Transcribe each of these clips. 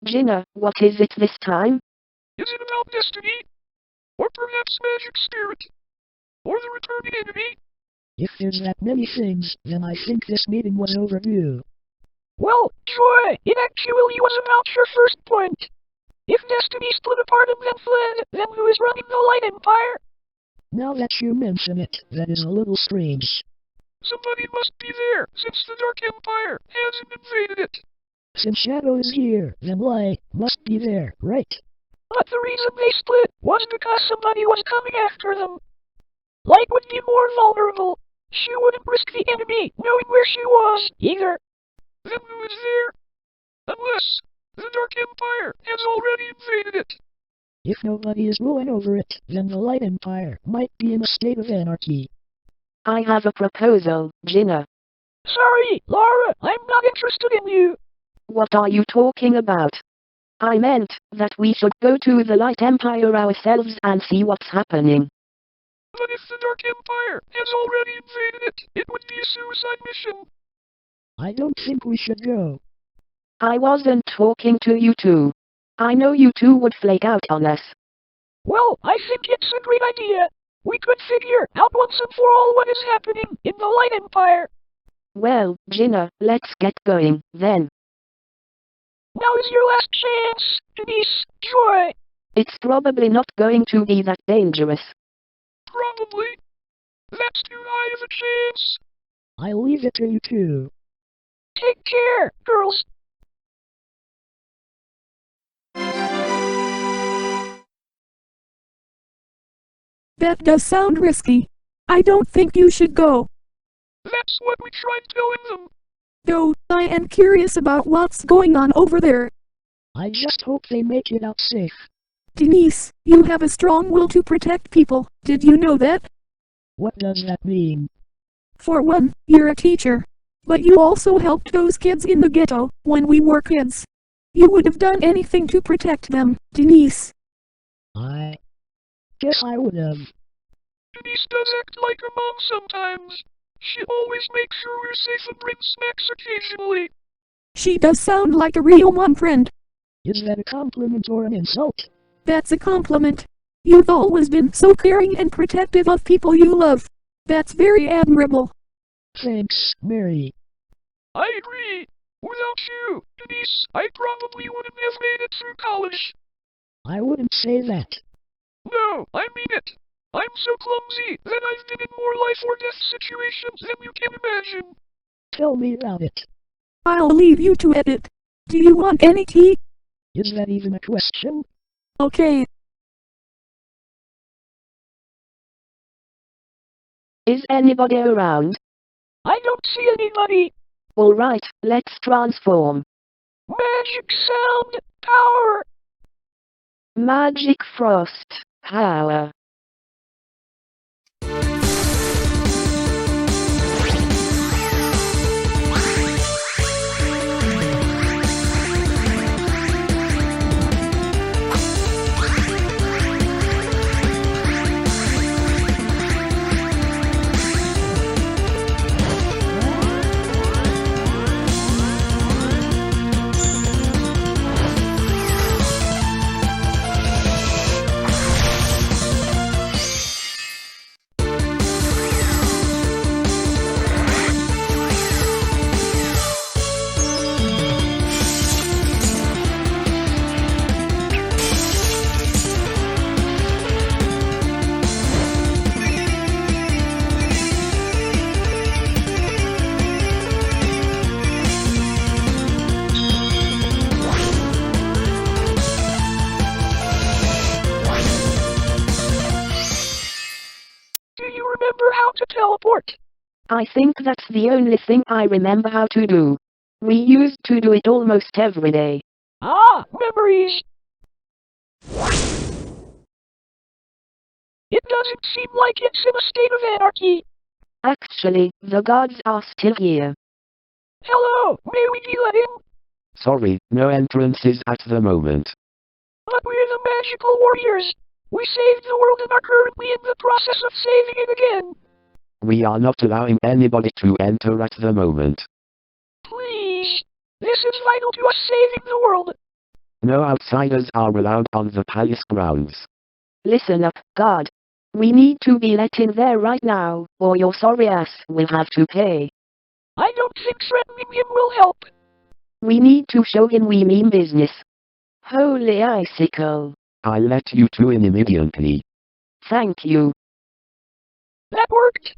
Jinna, what is it this time? Is it about destiny? Or perhaps magic spirit? Or the returning enemy? If there's that many things, then I think this meeting was overdue. Well, Joy, it actually was about your first point. If destiny split apart and then fled, then who is running the Light Empire? Now that you mention it, that is a little strange. Somebody must be there, since the Dark Empire hasn't invaded it. Since Shadow is here, then Light must be there, right? But the reason they split was because somebody was coming after them. Light would be more vulnerable. She wouldn't risk the enemy knowing where she was, either. Then who is there? Unless the Dark Empire has already invaded it. If nobody is ruling over it, then the Light Empire might be in a state of anarchy. I have a proposal, Jinna. Sorry, Laura, I'm not interested in you. What are you talking about? I meant that we should go to the Light Empire ourselves and see what's happening. But if the Dark Empire has already invaded it, it would be a suicide mission. I don't think we should go. I wasn't talking to you two. I know you two would flake out on us. Well, I think it's a great idea. We could figure out once and for all what is happening in the Light Empire. Well, Jinna, let's get going, then. Now is your last chance, Denise, Joy. It's probably not going to be that dangerous. Probably. That's too high of a chance. I leave it to you two. Take care, girls. That does sound risky. I don't think you should go. That's what we tried telling them. Though, I am curious about what's going on over there. I just hope they make it out safe. Denise, you have a strong will to protect people, did you know that? What does that mean? For one, you're a teacher. But you also helped those kids in the ghetto, when we were kids. You would have done anything to protect them, Denise. I guess I would have. Denise does act like her mom sometimes. She always makes sure we're safe and brings snacks occasionally. She does sound like a real mom friend. Is that a compliment or an insult? That's a compliment. You've always been so caring and protective of people you love. That's very admirable. Thanks, Mary. I agree. Without you, Denise, I probably wouldn't have made it through college. I wouldn't say that. No, I mean it. I'm so clumsy that I've been in more life or death situations than you can imagine. Tell me about it. I'll leave you to edit. Do you want any tea? Is that even a question? Okay. Is anybody around? I don't see anybody. Alright, let's transform. Magic sound power. Magic frost power. Do you remember how to teleport? I think that's the only thing I remember how to do. We used to do it almost every day. Ah, memories. It doesn't seem like it's in a state of anarchy. Actually, the guards are still here. Hello, may we be let in? Sorry, no entrances at the moment. But we're the magical warriors. We saved the world and are currently in the process of saving it again. We are not allowing anybody to enter at the moment. Please. This is vital to us saving the world. No outsiders are allowed on the palace grounds. Listen up, guard. We need to be let in there right now, or your sorry ass will have to pay. I don't think threatening him will help. We need to show him we mean business. Holy icicle. I'll let you two in immediately. Thank you. That worked.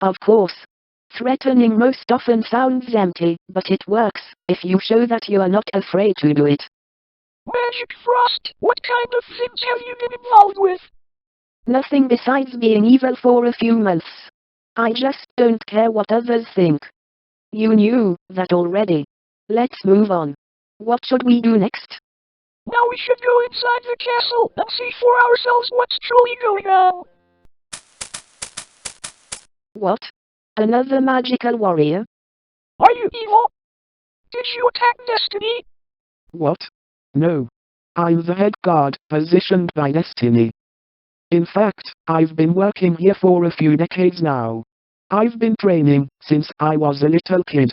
Of course. Threatening most often sounds empty, but it works, if you show that you are not afraid to do it. Magic Frost, what kind of things have you been involved with? Nothing besides being evil for a few months. I just don't care what others think. You knew that already. Let's move on. What should we do next? Now we should go inside the castle and see for ourselves what's truly going on. What? Another magical warrior? Are you evil? Did you attack Destiny? What? No. I'm the head guard, positioned by Destiny. In fact, I've been working here for a few decades now. I've been training since I was a little kid.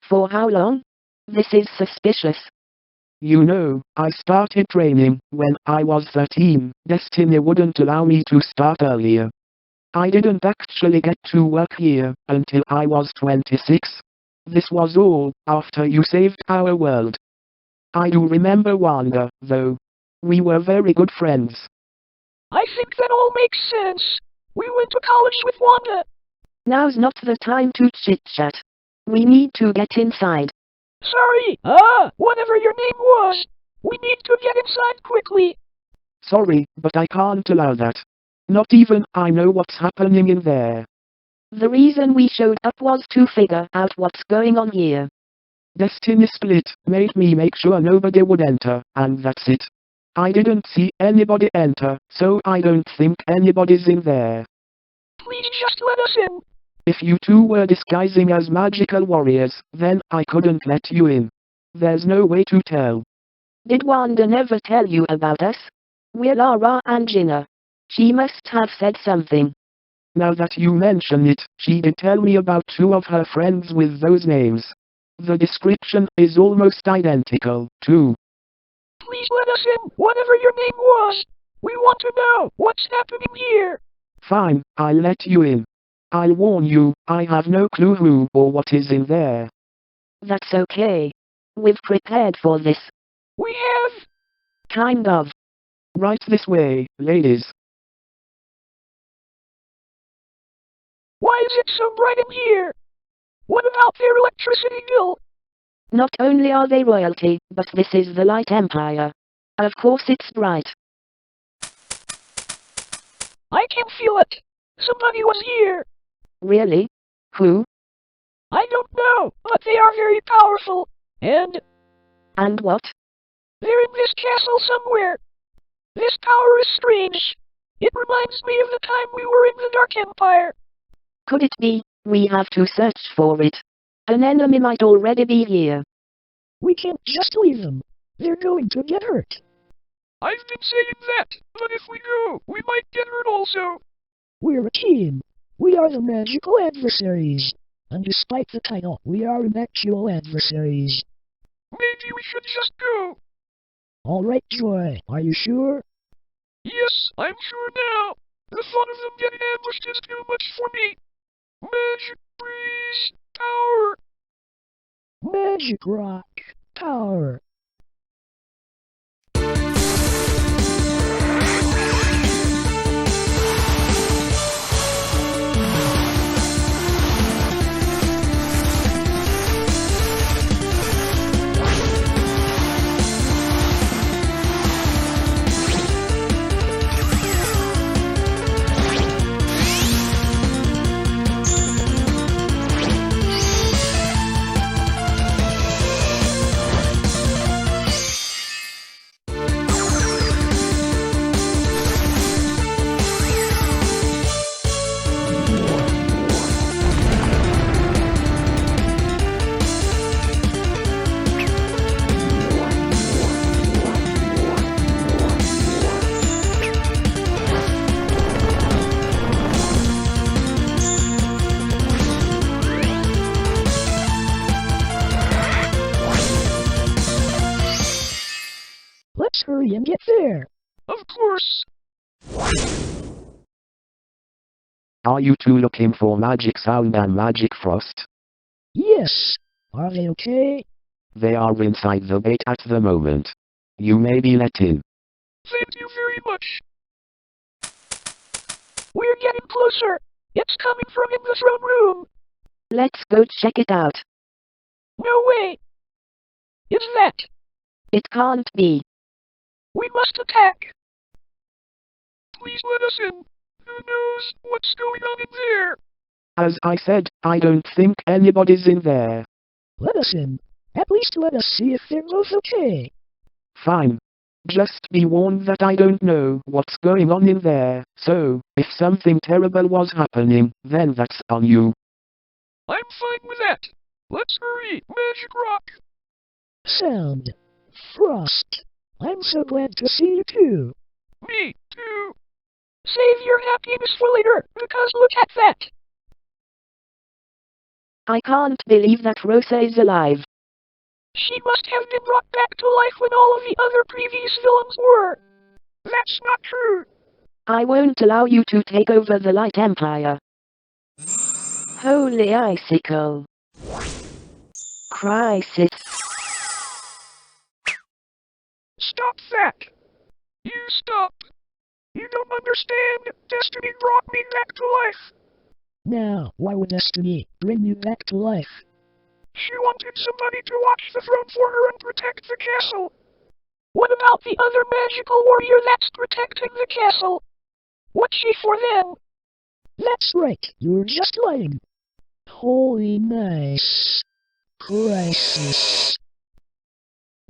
For how long? This is suspicious. You know, I started training when I was 13. Destiny wouldn't allow me to start earlier. I didn't actually get to work here until I was 26. This was all after you saved our world. I do remember Wanda, though. We were very good friends. I think that all makes sense. We went to college with Wanda. Now's not the time to chit-chat. We need to get inside. Sorry, whatever your name was. We need to get inside quickly. Sorry, but I can't allow that. Not even I know what's happening in there. The reason we showed up was to figure out what's going on here. Destiny split made me make sure nobody would enter, and that's it. I didn't see anybody enter, so I don't think anybody's in there. Please just let us in. If you two were disguising as magical warriors, then I couldn't let you in. There's no way to tell. Did Wanda never tell you about us? We're Lara and Gina. She must have said something. Now that you mention it, she did tell me about two of her friends with those names. The description is almost identical, too. Please let us in, whatever your name was. We want to know what's happening here. Fine, I'll let you in. I'll warn you, I have no clue who or what is in there. That's okay. We've prepared for this. We have? Kind of. Right this way, ladies. Why is it so bright in here? What about their electricity bill? Not only are they royalty, but this is the Light Empire. Of course it's bright. I can feel it. Somebody was here. Really? Who? I don't know, but they are very powerful. And what? They're in this castle somewhere. This power is strange. It reminds me of the time we were in the Dark Empire. Could it be? We have to search for it. An enemy might already be here. We can't just leave them. They're going to get hurt. I've been saying that, but if we go, we might get hurt also. We're a team. We are the Magical Adversaries. And despite the title, we are Magical Adversaries. Maybe we should just go. Alright, Joy. Are you sure? Yes, I'm sure now. The fun of them getting ambushed is too much for me. Magic breeze, power. Magic Rock. Power. hurry and get there. Of course. Are you two looking for Magic Sound and Magic Frost? Yes. Are they okay? They are inside the gate at the moment. You may be let in. Thank you very much. We're getting closer. It's coming from in the throne room. Let's go check it out. No way. Is that? It can't be. We must attack. Please let us in. Who knows what's going on in there? As I said, I don't think anybody's in there. Let us in. At least let us see if they're both okay. Fine. Just be warned that I don't know what's going on in there, so, if something terrible was happening, then that's on you. I'm fine with that. Let's hurry, Magic Rock. Sound. Frost. I'm so glad to see you too. Me, too. Save your happiness for later, because look at that. I can't believe that Rosa is alive. She must have been brought back to life when all of the other previous villains were. That's not true. I won't allow you to take over the Light Empire. Holy icicle. Crisis. Stop that. You stop. You don't understand. Destiny brought me back to life. Now, why would Destiny bring you back to life? She wanted somebody to watch the throne for her and protect the castle. What about the other magical warrior that's protecting the castle? What's she for them? That's right, you're just lying. Holy nice. Crisis.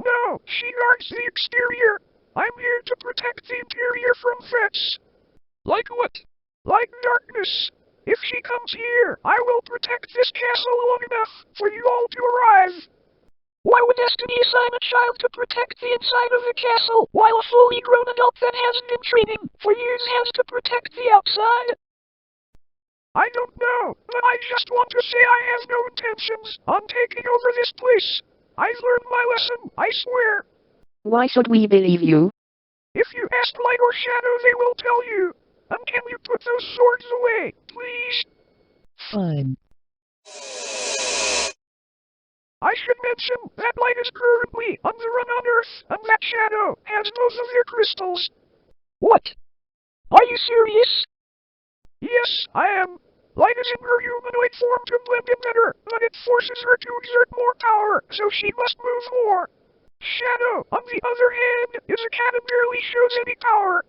No, she guards the exterior. I'm here to protect the interior from threats. Like what? Like darkness. If she comes here, I will protect this castle long enough for you all to arrive. Why would Destiny assign a child to protect the inside of the castle, while a fully grown adult that hasn't been training for years has to protect the outside? I don't know, but I just want to say I have no intentions on taking over this place. I've learned my lesson, I swear. Why should we believe you? If you ask Light or Shadow, they will tell you. And can you put those swords away, please? Fine. I should mention that Light is currently on the run on Earth, and that Shadow has both of their crystals. What? Are you serious? Yes, I am. Light is in her humanoid form to blend in better, but it forces her to exert more power, so she must move more. Shadow, on the other hand, is a cat and barely shows any power.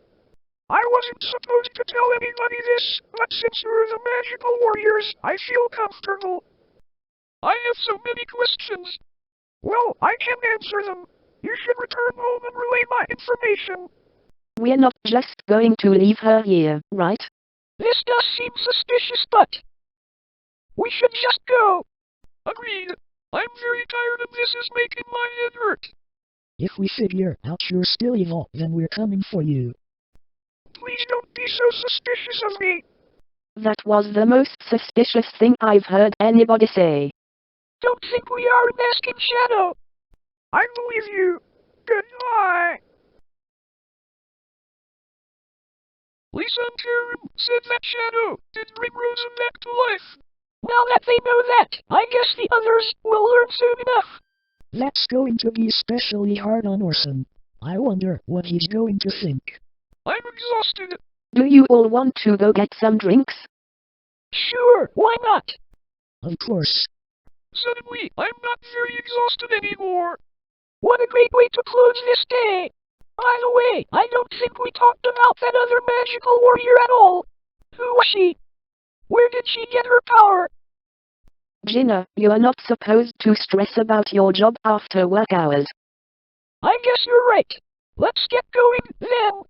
I wasn't supposed to tell anybody this, but since you're the magical warriors, I feel comfortable. I have so many questions. Well, I can answer them. You should return home and relay my information. We're not just going to leave her here, right? This does seem suspicious, but we should just go. Agreed. I'm very tired and this is making my head hurt. If we figure out you're still evil, then we're coming for you. Please don't be so suspicious of me. That was the most suspicious thing I've heard anybody say. Don't think we are masking Shadow. I believe you. Goodbye. Lisa and Karen said that Shadow did bring Rosa back to life. Now that they know that, I guess the others will learn soon enough. That's going to be especially hard on Orson. I wonder what he's going to think. I'm exhausted. Do you all want to go get some drinks? Sure, why not? Of course. Suddenly, I'm not very exhausted anymore. What a great way to close this day. By the way, I don't think we talked about that other magical warrior at all. Who was she? Where did she get her power? Gina, you're not supposed to stress about your job after work hours. I guess you're right. Let's get going, then.